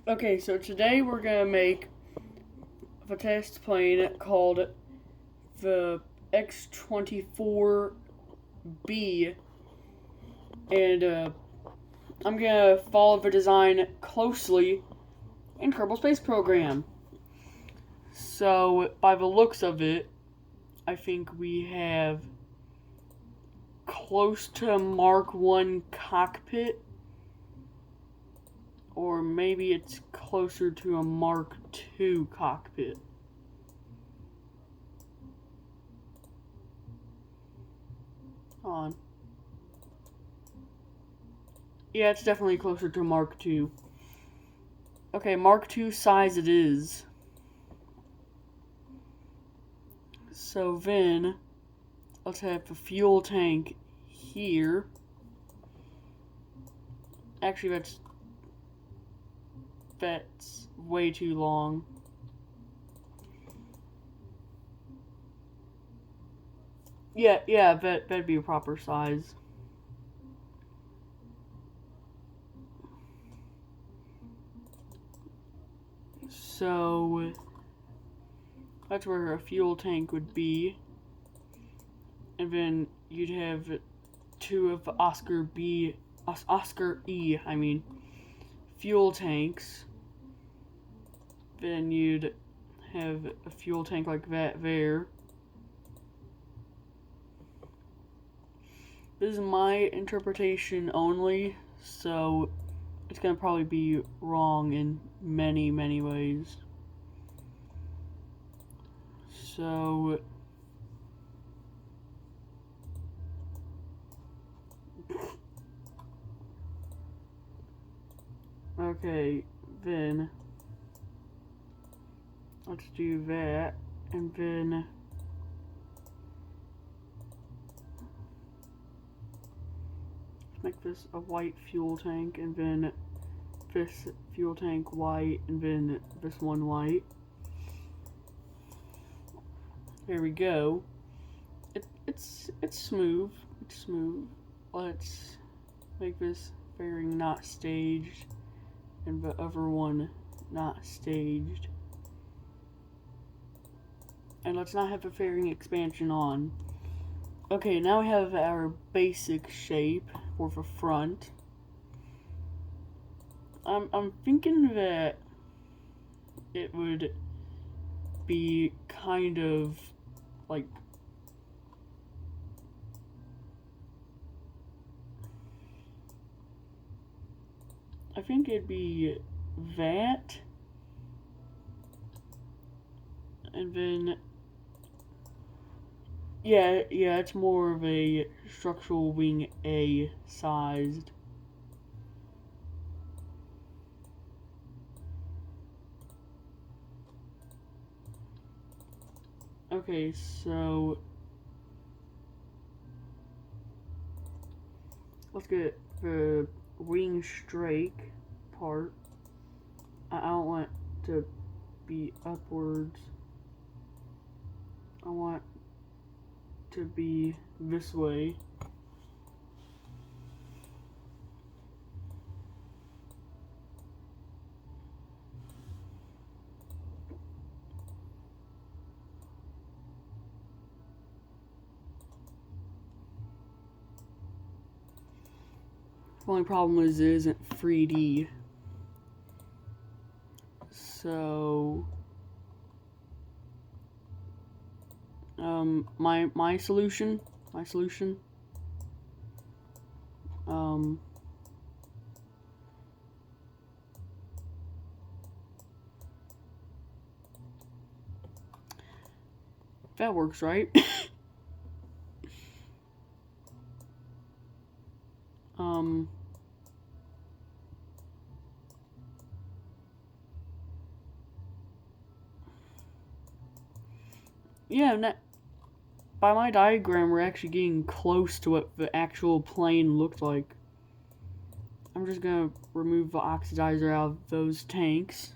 Okay, so today we're gonna make a test plane called the x4b, and I'm gonna follow the design closely in Kerbal Space Program. So, by the looks of it, I think we have close to Mark 1 cockpit, or maybe it's closer to a Mark 2 cockpit. On. Yeah, it's definitely closer to Mark 2. Okay, Mark 2 size it is. So then, let's have the fuel tank here. Actually, that's way too long. Yeah, that'd be a proper size. So that's where a fuel tank would be, and then you'd have two of the Oscar E, fuel tanks. Then you'd have a fuel tank like that there. This is my interpretation only, so it's gonna probably be wrong in many, many ways. So okay, then let's do that, and then let's make this a white fuel tank, and then this fuel tank white, and then this one white. There we go. It's smooth. It's smooth. Let's make this fairing not staged, and the other one not staged. And let's not have the fairing expansion on. Okay, now we have our basic shape for the front. I'm thinking that it would be kind of like I think it'd be that, and then yeah, it's more of a structural wing A sized. Okay, so let's get the wing strake part. I don't want it to be upwards. I want to be this way. The only problem is it isn't 3D. So my solution that works, right? Yeah, by my diagram, we're actually getting close to what the actual plane looked like. I'm just gonna remove the oxidizer out of those tanks.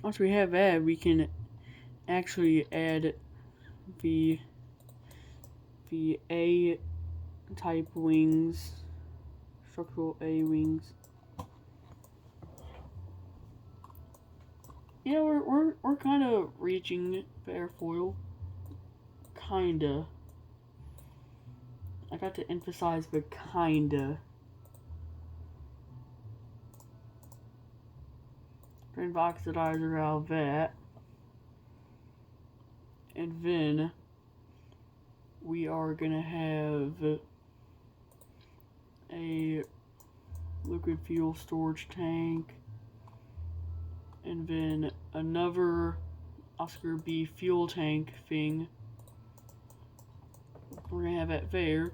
Once we have that, we can actually add the A type wings, structural A wings. Yeah, we're kind of reaching for airfoil. Kinda. I got to emphasize the kinda. Drain the oxidizer out of that. And then we are gonna have a liquid fuel storage tank. And then another x4b fuel tank thing. We're gonna have that there.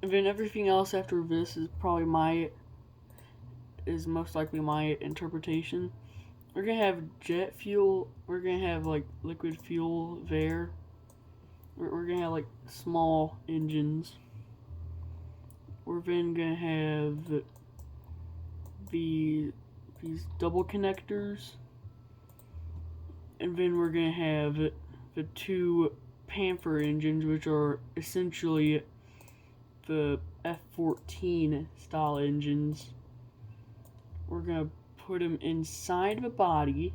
And then everything else after this is probably most likely my interpretation. We're gonna have jet fuel. We're gonna have like liquid fuel there. We're gonna have like small engines. We're then gonna have these double connectors, and then we're gonna have the two Panther engines, which are essentially the F-14 style engines. We're gonna put them inside the body,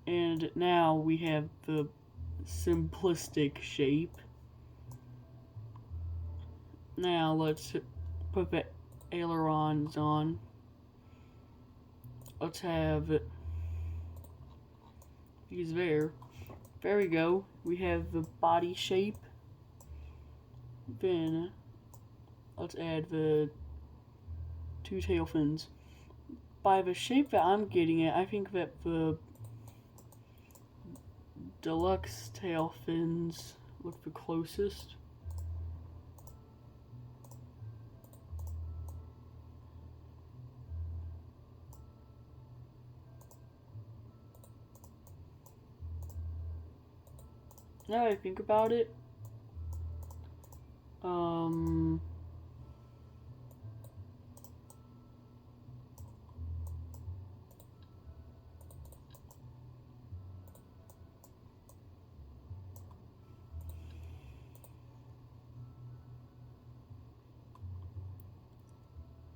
and now we have the simplistic shape. Now let's put the ailerons on. Let's have these there. There we go. We have the body shape. Then let's add the two tail fins. By the shape that I'm getting at, I think that the deluxe tail fins look the closest. Now that I think about it,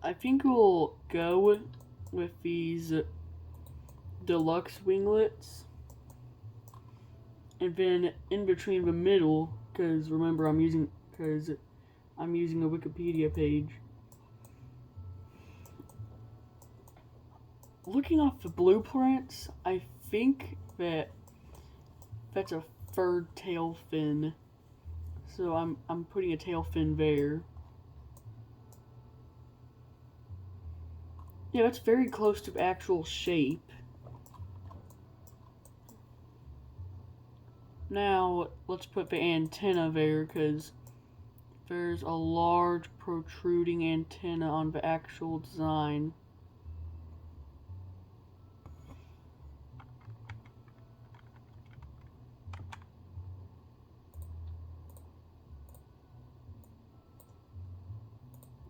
I think we'll go with these deluxe winglets, and then in between the middle, because remember I'm using a Wikipedia page. Looking off the blueprints, I think that that's a third tail fin, so I'm putting a tail fin there. Yeah, that's very close to actual shape. Now, let's put the antenna there, because there's a large protruding antenna on the actual design.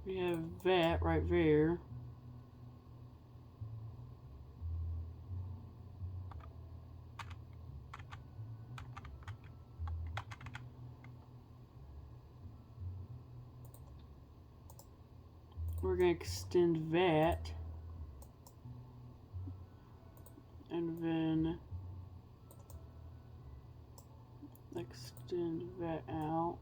We have that right there. We're going to extend that, and then extend that out.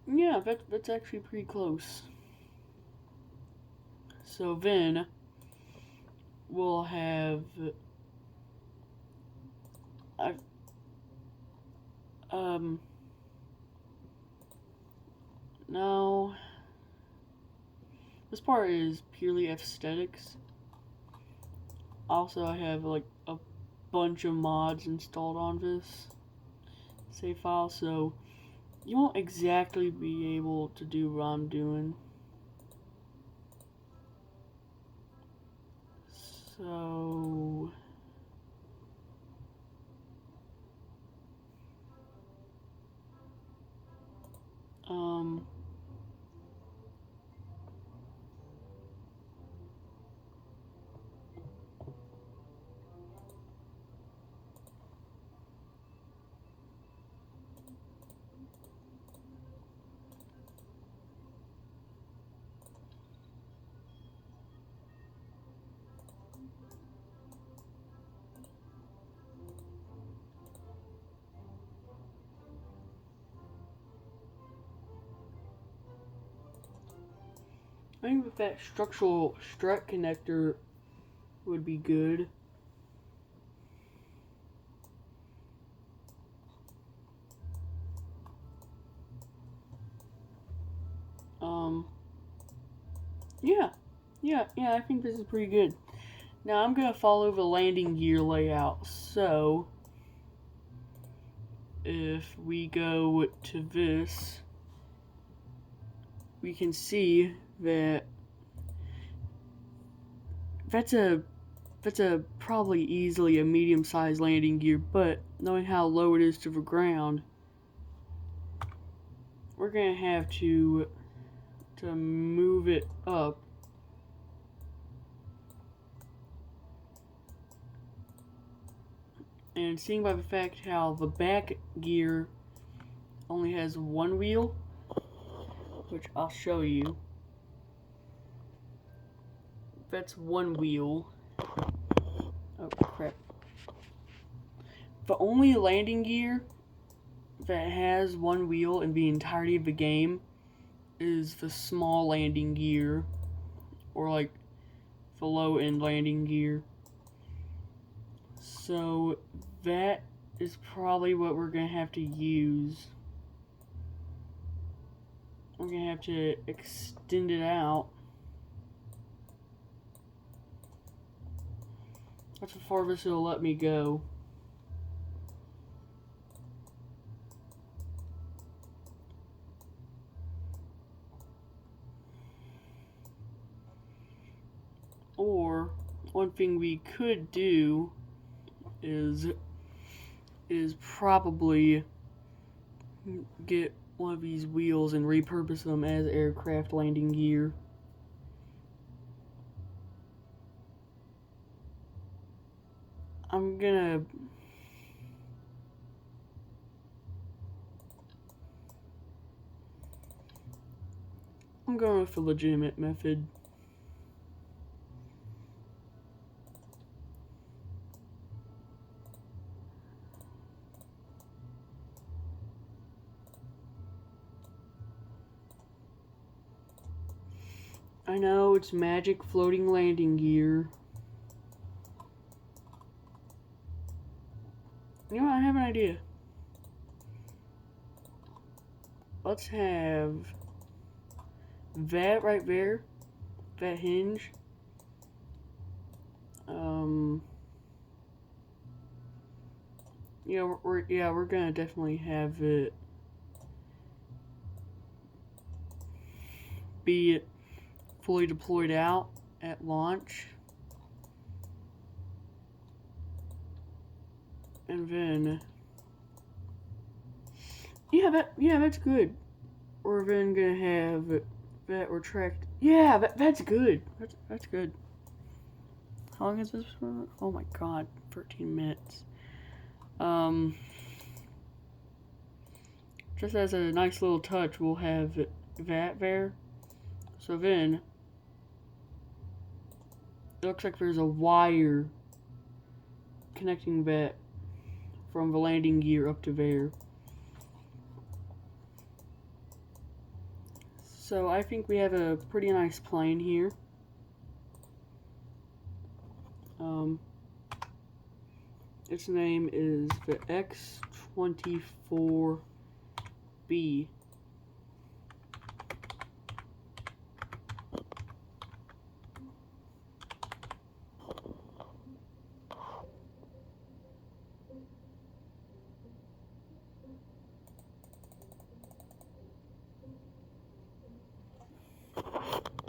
Yeah, that's actually pretty close. So then we'll have no, this part is purely aesthetics. Also, I have like a bunch of mods installed on this save file, so you won't exactly be able to do what I'm doing. So So I think with that structural strut connector would be good. Yeah, I think this is pretty good. Now I'm going to follow the landing gear layout. So if we go to this, we can see that that's a probably easily a medium-sized landing gear, but knowing how low it is to the ground, we're going to have to move it up. And seeing by the fact how the back gear only has one wheel, which I'll show you. That's one wheel. Oh crap. The only landing gear that has one wheel in the entirety of the game is the small landing gear, or like the low end landing gear. So that is probably what we're going to have to use. We're going to have to extend it out. That's the farthest it'll let me go. Or one thing we could do is probably get one of these wheels and repurpose them as aircraft landing gear. I'm going with the legitimate method. I know, it's magic floating landing gear. You know what, I have an idea. Let's have that right there, that hinge. We're gonna definitely have it be fully deployed out at launch, and then that's good. We're then gonna have that retract. Yeah, that's good. That's good. How long is this for? Oh my god, 13 minutes. Just as a nice little touch, we'll have that there. So then, it looks like there's a wire connecting that from the landing gear up to there. So I think we have a pretty nice plane here. Its name is the x4b.